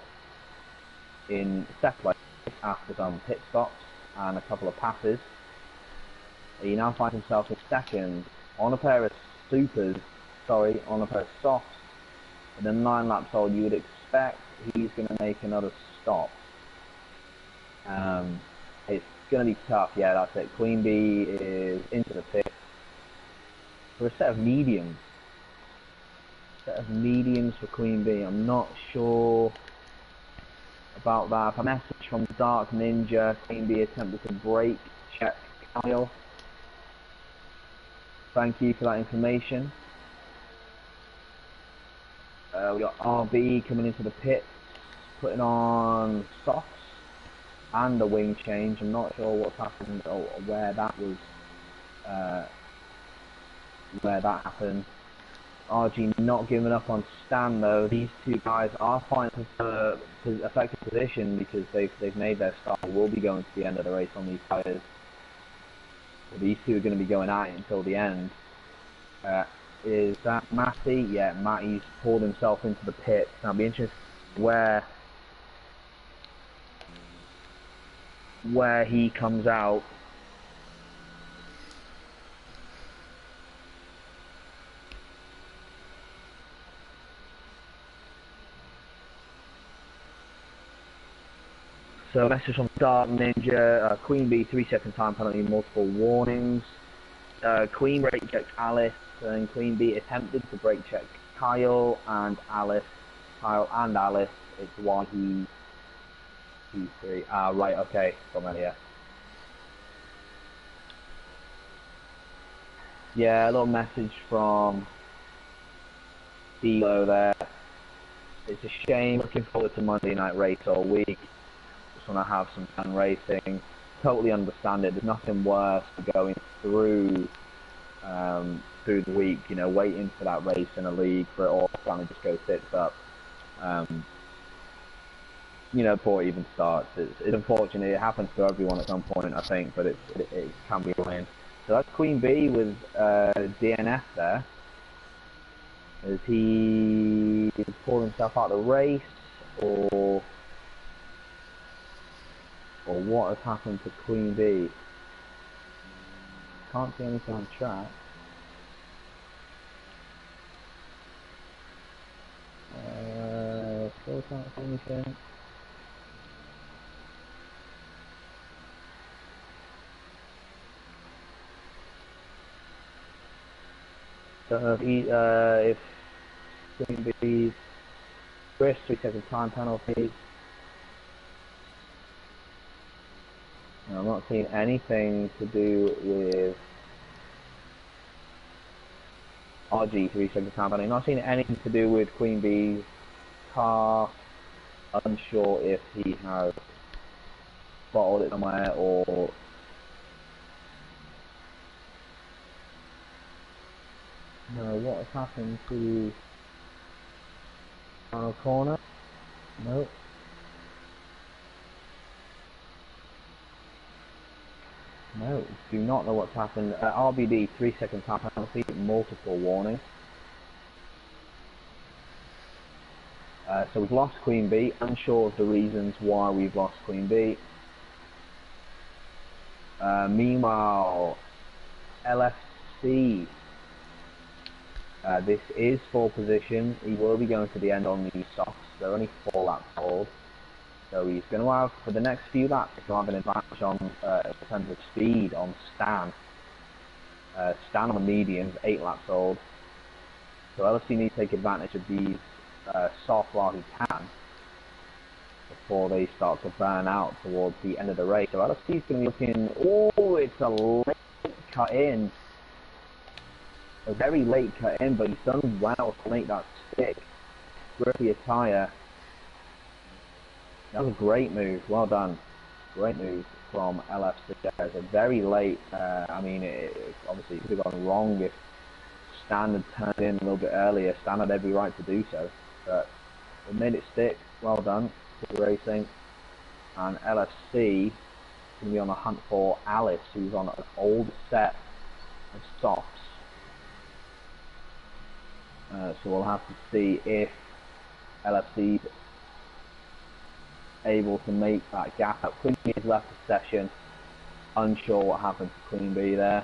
in 2nd place after some pit stops and a couple of passes. He now finds himself in 2nd on a pair of on a pair of softs. And then 9 laps old, you would expect he's going to make another stop. It's going to be tough, yeah, that's it. Queen Bee is into the pit for a set of mediums. For Queen Bee. I'm not sure about that. A message from Dark Ninja. Queen Bee attempted to brake check Kyle. Thank you for that information. We got RB coming into the pit, putting on softs and a wing change. I'm not sure what's happened or where that was, where that happened. RG not giving up on Stan though. These two guys are fighting for effective position because they've made their start. Will be going to the end of the race on these tyres. So these two are going to be going at it until the end. Is that Matty? Yeah, Matty's pulled himself into the pit. Now it'll be interesting where he comes out. So message from Dark Ninja, Queen Bee 3-second time penalty, multiple warnings. Queen brake checked Alice, and Queen Bee attempted to brake check Kyle and Alice. It's why he P3. Ah, right, okay, from earlier. Yeah, a little message from Dilo there. It's a shame, looking forward to Monday night race all week. Just want to have some fun racing. Totally understand it. There's nothing worse than going through the week, you know, waiting for that race in a league for it all to kind of just go tits up. You know, before it even starts. It's unfortunate. It happens to everyone at some point, I think, but it can be annoying. So that's Queen Bee with DNF there. Has he pulled himself out of the race, or what has happened to Queen Bee? Can't see anything on track. Still can't see anything. Don't know if Queen Bee's Chris 3-second time penalty. I'm not seeing anything to do with RG 3-second time penalty. I'm not seeing anything to do with Queen Bee's car. Unsure if he has bottled it somewhere or no. What has happened to final corner? Nope. No, do not know what's happened. RBD 3-second time penalty, multiple warnings. So we've lost Queen Bee. Unsure of the reasons why we've lost Queen Bee. Meanwhile, LFC. This is 4 position. He will be going to the end on these softs. They're only 4 laps old. So he's going to have, for the next few laps, he's going to have an advantage on, in terms of speed on Stan. Stan on the mediums, 8 laps old. So LFC needs to take advantage of these soft while he can before they start to burn out towards the end of the race. So LFC is going to be looking, oh, it's a late cut in. A very late cut in, but he's done well to make that stick. Grippy tyre. That was a great move, well done. Great move from LFC. It's a very late, I mean, obviously it could have gone wrong if Stan had turned in a little bit earlier. Stan had every right to do so, but it made it stick, well done. Good racing. And LFC is going to be on the hunt for Alice, who's on an old set of softs. So we'll have to see if LFC able to make that gap up. Queen Bee has left the session. Unsure what happened to Queen Bee there,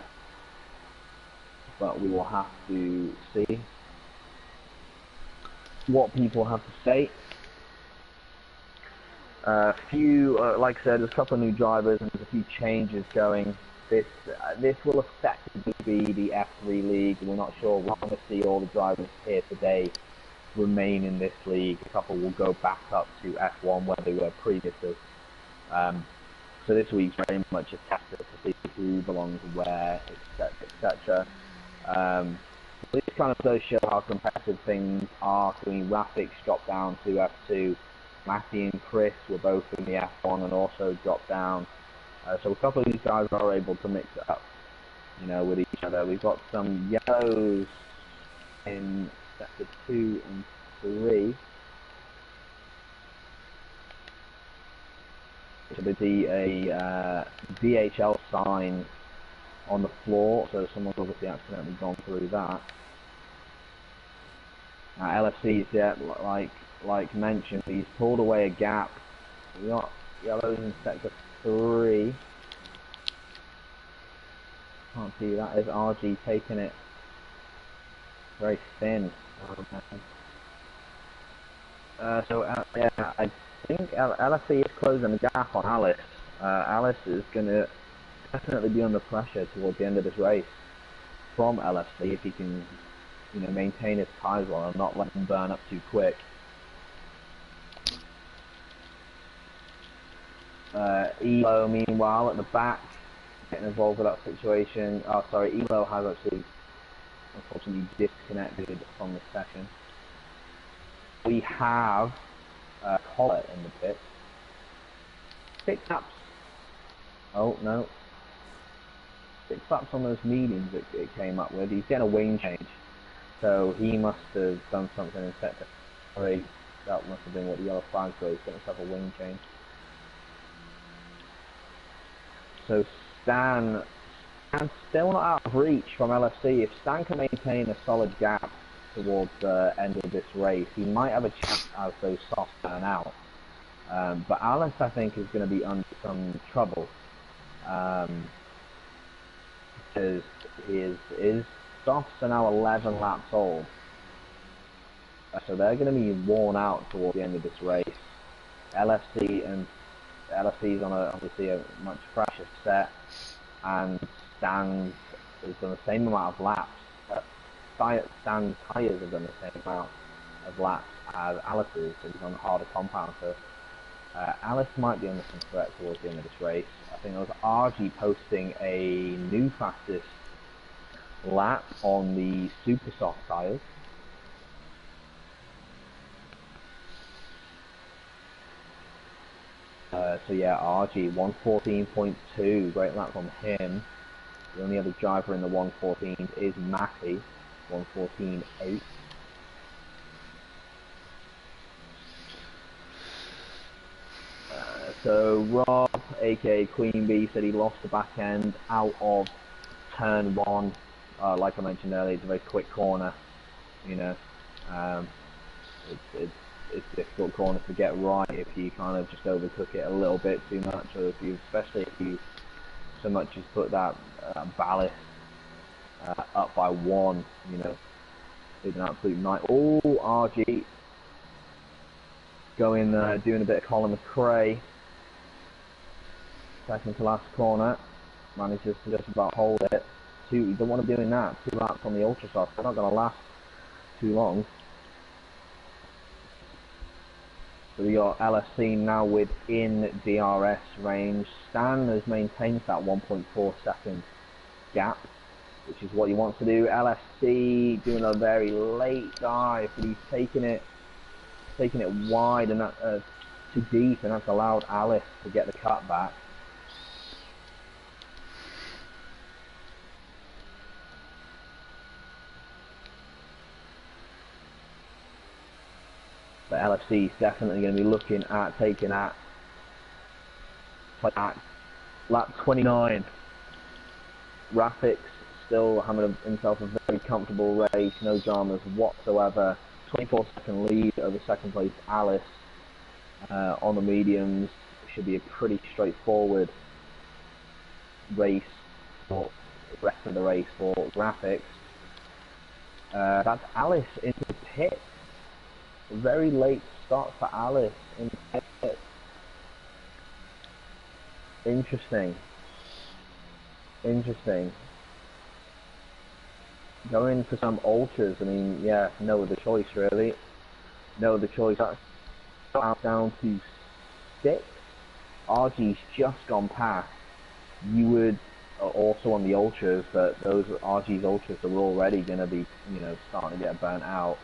but we will have to see what people have to say. Like I said, there's a couple of new drivers and there's a few changes going. This will effectively be the F3 league. We're not sure. We're not going to see all the drivers here today remain in this league. A couple will go back up to F1 where they were previously. So this week's very much a tester to see who belongs where, etc., etc. This kind of does show how competitive things are. I mean, Rafix dropped down to F2. Matty and Chris were both in the F1 and also dropped down. So a couple of these guys are able to mix it up, you know, with each other. We've got some yellows in sector 2 and 3. So there'd be a DHL sign on the floor, so someone's obviously accidentally gone through that. Now LFC's, yeah, like mentioned, he's pulled away a gap. We got yellows in sector 3. Can't see that is RG taking it very thin. Yeah, I think LFC is closing the gap on Alice. Alice is going to definitely be under pressure towards the end of this race from LFC if he can, you know, maintain his tyres well and not let them burn up too quick. Elo, meanwhile, at the back, getting involved with that situation. Oh, sorry, Elo has actually, unfortunately, disconnected from the session. We have Collet in the pit. 6 laps. Oh, no. 6 laps on those mediums it came up with. He's getting a wing change. So he must have done something in sector 3. That must have been what the yellow flags were. He's getting himself a wing change. So Stan's still not out of reach from LFC. If Stan can maintain a solid gap towards the end of this race, he might have a chance as those softs turn out. But Alice, I think, is going to be under some trouble because his softs are now 11 laps old, so they're going to be worn out towards the end of this race. LFC's on obviously a much fresher set, and Stan's has done the same amount of laps. Stan's tyres have done the same amount of laps as Alice's, so he's on a harder compound. So Alice might be under some threat towards the end of this race. I think there was RG posting a new fastest lap on the super soft tyres. So yeah, RG 114.2, great lap from him. The only other driver in the 114 is Matty, 114.8. So Rob, aka Queen Bee, said he lost the back end out of turn 1. Like I mentioned earlier, it's a very quick corner. You know, it's difficult corner to get right if you kind of just overcook it a little bit too much, or especially if you so much as put that ballast up by 1. You know, it's an absolute night. Oh, RG going doing a bit of Colin McRae. Second to last corner, manages to just about hold it. You don't want to be doing that. 2 laps on the ultra soft, they're not going to last too long. So we got LFC now within DRS range. Stan has maintained that 1.4 second gap, which is what he wants to do. LFC doing a very late dive, but he's taking it wide and too deep, and that's allowed Alice to get the cut back. But LFC is definitely going to be looking at taking that lap 29. Rafix still having himself a very comfortable race, no dramas whatsoever. 24-second lead over second place Alice on the mediums. Should be a pretty straightforward race for the rest of the race for Rafix. That's Alice into the pit. A very late start for Alice in the pit. Interesting. Going for some ultras, I mean, yeah, no other choice really. No other choice. That's down to 6. RG's just gone past. You would also on the ultras, but those RG's ultras are already going to be, you know, starting to get burnt out.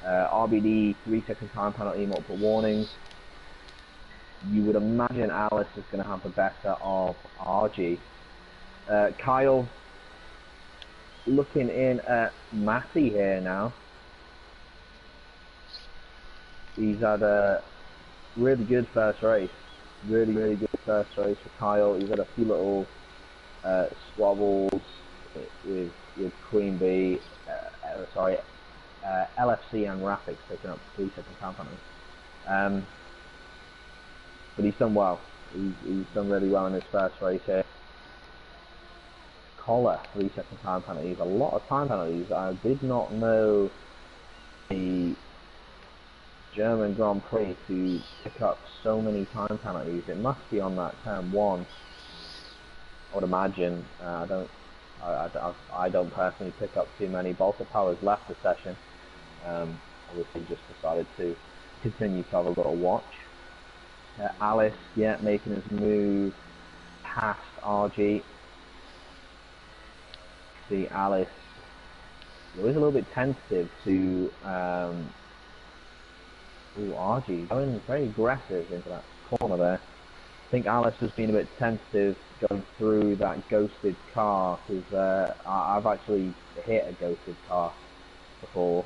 RBD 3-second time penalty, multiple warnings. You would imagine Alice is going to have the better of RG. Kyle looking in at Matty here now. He's had a really good first race. Really good first race for Kyle. He's had a few little squabbles with Queen Bee, LFC and Rafix taking up 3-second time penalty. But he's done well. He's done really well in his first race here. Collar 3-second time penalties. A lot of time penalties. I did not know the German Grand Prix to pick up so many time penalties. It must be on that turn 1. I would imagine. I don't personally pick up too many. Baltic Powers left the session. Obviously just decided to continue to have a little watch. Alice, yeah, making his move past RG. See Alice, he was a little bit tentative to RG, going very aggressive into that corner there. I think Alice has been a bit tentative going through that ghosted car, because I've actually hit a ghosted car before.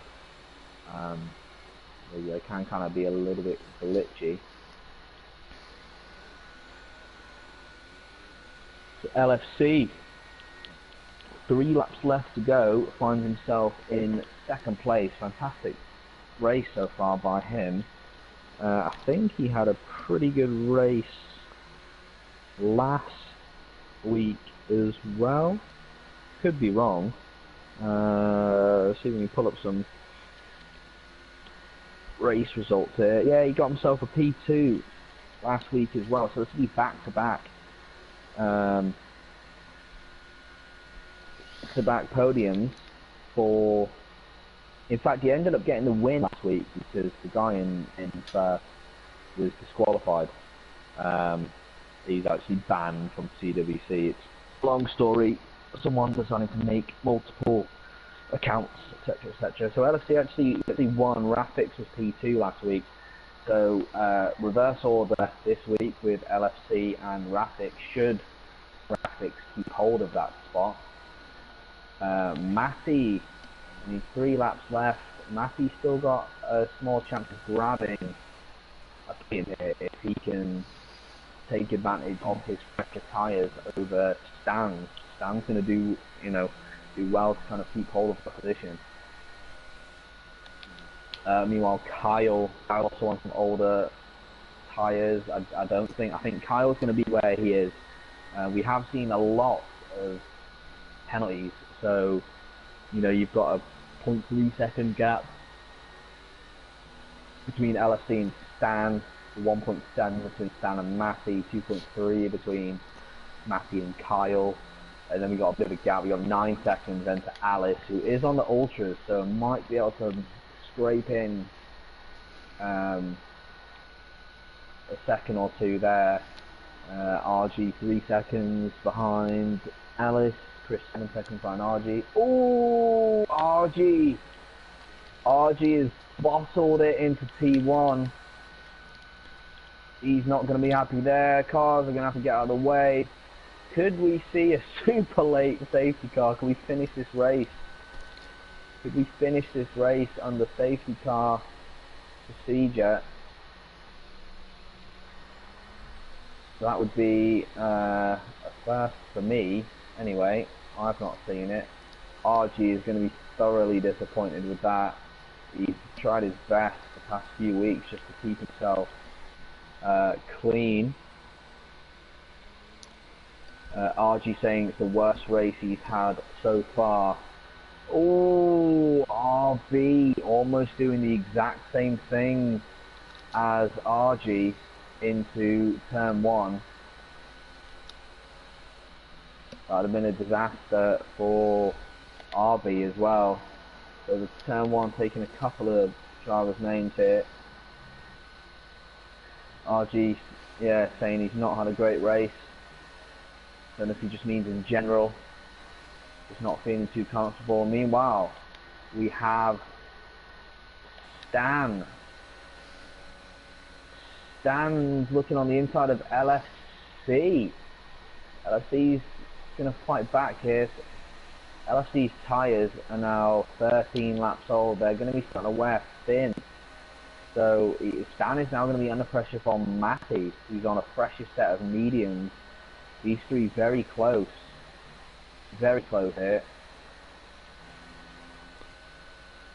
They can kind of be a little bit glitchy. So LFC, 3 laps left to go, finds himself in 2nd place. Fantastic race so far by him. I think he had a pretty good race last week as well. Could be wrong. Let's see if we can pull up some race results here. Yeah, he got himself a P2 last week as well, so this will be back-to-back podiums for... In fact, he ended up getting the win last week because the guy in first was disqualified. He's actually banned from CWC. It's a long story. Someone decided to make multiple accounts, etc., etc. So LFC actually won. Rafix was P2 last week. So reverse order this week with LFC and Rafix. Should Rafix keep hold of that spot? Matty, I mean, 3 laps left. Matty's still got a small chance of grabbing a pin if he can take advantage of his fresher tyres over Stan's. Stan's going to do well to kind of keep hold of the position. Meanwhile, Kyle also wants some older tyres. I think Kyle's going to be where he is. We have seen a lot of penalties, so you've got a 0.3 second gap between LFC and Stan, 1.7 between Stan and Matty, 2.3 between Matty and Kyle, and then we got a bit of a gap. We got 9 seconds then to Alice, who is on the ultras, so might be able to scrape in a second or two there. RG 3 seconds behind Alice, Chris 7 seconds behind RG. Oh, RG has bottled it into T1. He's not going to be happy there. Cars are going to have to get out of the way. Could we see a super late safety car? Can we finish this race? Could we finish this race under safety car procedure? That would be a first for me. Anyway, I've not seen it. RG is going to be thoroughly disappointed with that. He's tried his best the past few weeks just to keep himself clean. RG saying it's the worst race he's had so far. Oh, RB almost doing the exact same thing as RG into turn 1. That would have been a disaster for RB as well. So the turn 1 taking a couple of drivers' names here. RG, yeah, saying he's not had a great race. Don't know if he just means in general. He's not feeling too comfortable. Meanwhile, we have Stan. Stan's looking on the inside of LFC. LFC's going to fight back here. LFC's tyres are now 13 laps old. They're going to be starting to wear thin. So Stan is now going to be under pressure from Matty, who's on a fresher set of mediums. These three very close. Very close here.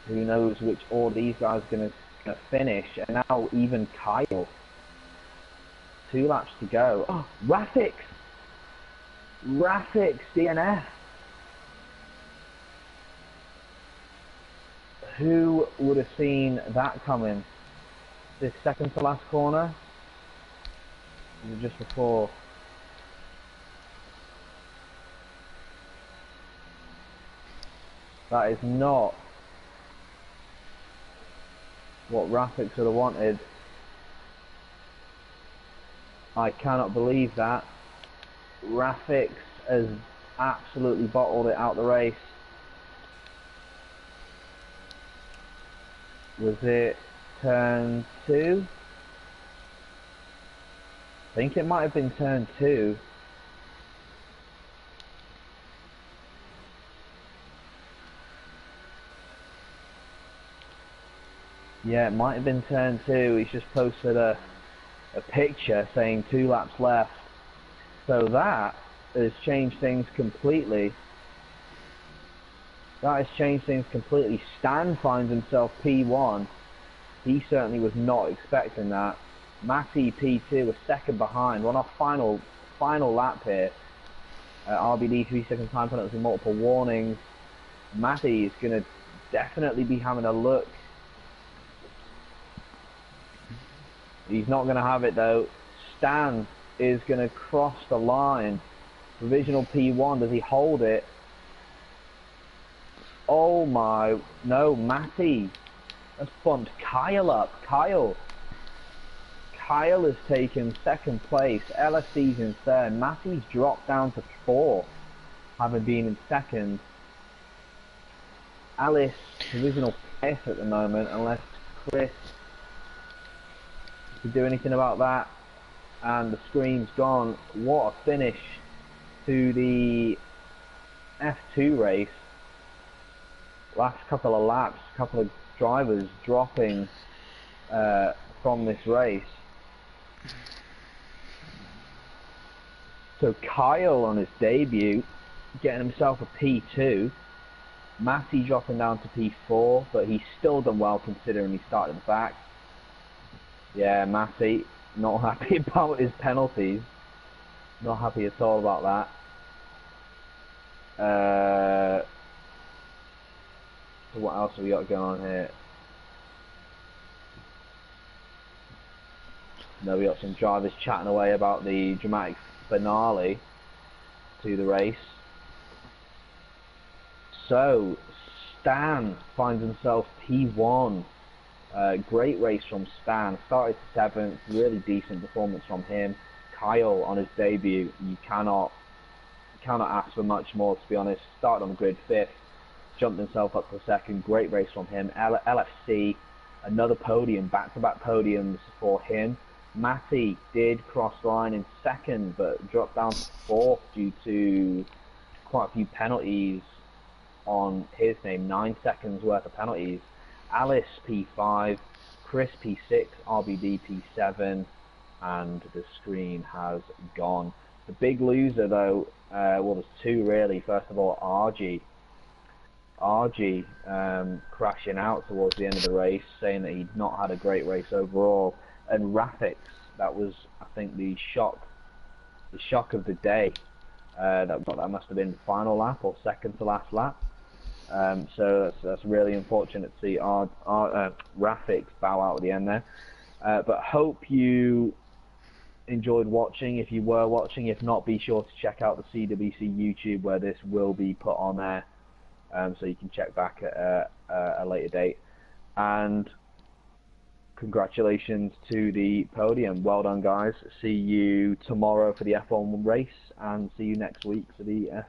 Who knows which order these guys are going to finish. And now even Kyle. 2 laps to go. Oh, Rafix! Rafix DNF. Who would have seen that coming? This second to last corner? Just before. That is not what Rafix would have wanted. I cannot believe that. Rafix has absolutely bottled it out the race. Was it turn 2? I think it might have been turn 2. Yeah, it might have been turn 2. He's just posted a picture saying 2 laps left. So that has changed things completely. That has changed things completely. Stan finds himself P1. He certainly was not expecting that. Matty P2 was second behind. We're on our final lap here. RBD 3-second time penalty, multiple warnings. Matty is going to definitely be having a look. He's not going to have it though. Stan is going to cross the line. Provisional P1. Does he hold it? Oh my, no, Matty has bumped Kyle up. Kyle has taken second place. LFC's in third. Matty's dropped down to 4, having been in second. Alice, provisional 5th at the moment, unless Chris could do anything about that. And the screen's gone. What a finish to the F2 race. Last couple of laps, a couple of drivers dropping from this race. So Kyle on his debut, getting himself a P2. Matty dropping down to P4, but he's still done well considering he started at the back. Yeah, Matty, not happy about his penalties. Not happy at all about that. So what else have we got going on here? No, we got some drivers chatting away about the dramatic finale to the race. So, Stan finds himself P1. Great race from Stan. Started 7th, really decent performance from him. Kyle on his debut, you cannot ask for much more, to be honest. Started on the grid 5th. Jumped himself up to 2nd. Great race from him. LFC, another podium, back-to-back podiums for him. Matty did cross line in 2nd, but dropped down to 4th due to quite a few penalties on his name. 9 seconds worth of penalties. Alice P5, Chris P6, RBD P7, and the screen has gone. The big loser though, well there's 2 really. First of all, RG crashing out towards the end of the race, saying that he'd not had a great race overall. And Rafix, that was, I think, the shock of the day. That must have been final lap or second to last lap. So that's really unfortunate to see Rafix bow out at the end there. But hope you enjoyed watching. If you were watching, if not, be sure to check out the CWC YouTube where this will be put on there. So you can check back at a later date. And congratulations to the podium. Well done, guys. See you tomorrow for the F1 race, and see you next week for the